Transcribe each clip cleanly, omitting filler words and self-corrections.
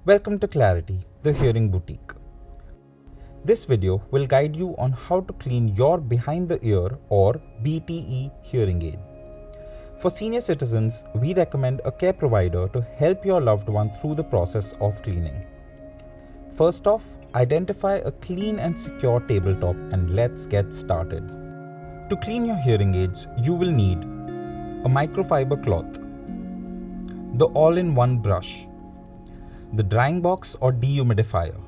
Welcome to Clarity, the Hearing Boutique. This video will guide you on how to clean your behind the ear or BTE hearing aid. For senior citizens, we recommend a care provider to help your loved one through the process of cleaning. First off, identify a clean and secure tabletop and let's get started. To clean your hearing aids, you will need a microfiber cloth, the all-in-one brush, the drying box or dehumidifier.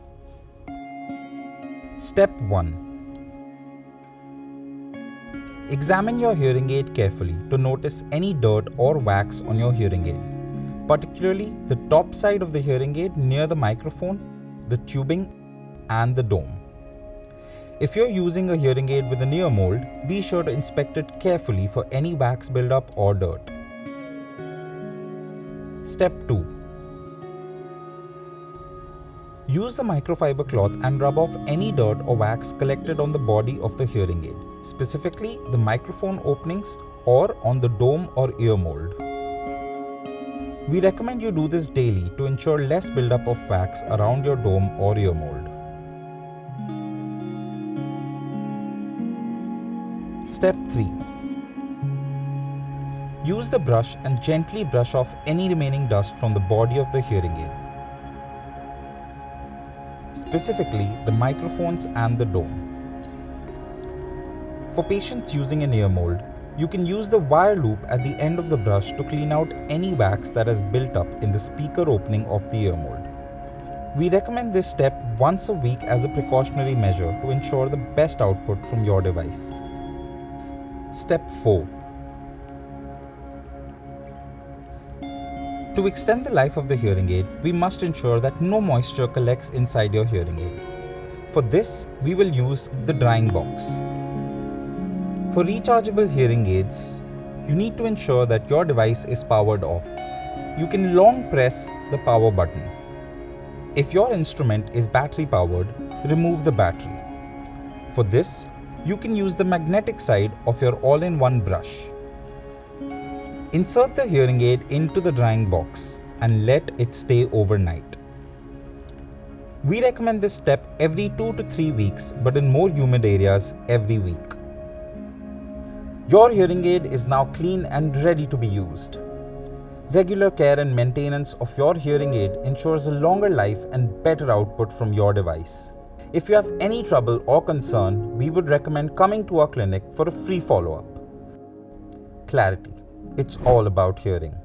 Step 1. Examine your hearing aid carefully to notice any dirt or wax on your hearing aid, particularly the top side of the hearing aid near the microphone, the tubing, and the dome. If you're using a hearing aid with an ear mold, be sure to inspect it carefully for any wax buildup or dirt. Step 2. Use the microfiber cloth and rub off any dirt or wax collected on the body of the hearing aid, specifically the microphone openings or on the dome or ear mold. We recommend you do this daily to ensure less buildup of wax around your dome or ear mold. Step 3. Use the brush and gently brush off any remaining dust from the body of the hearing aid, specifically the microphones and the dome. For patients using an ear mold, you can use the wire loop at the end of the brush to clean out any wax that has built up in the speaker opening of the ear mold. We recommend this step once a week as a precautionary measure to ensure the best output from your device. Step 4. To extend the life of the hearing aid, we must ensure that no moisture collects inside your hearing aid. For this, we will use the drying box. For rechargeable hearing aids, you need to ensure that your device is powered off. You can long press the power button. If your instrument is battery powered, remove the battery. For this, you can use the magnetic side of your all-in-one brush. Insert the hearing aid into the drying box and let it stay overnight. We recommend this step every 2 to 3 weeks, but in more humid areas, every week. Your hearing aid is now clean and ready to be used. Regular care and maintenance of your hearing aid ensures a longer life and better output from your device. If you have any trouble or concern, we would recommend coming to our clinic for a free follow-up. Clarity. It's all about hearing.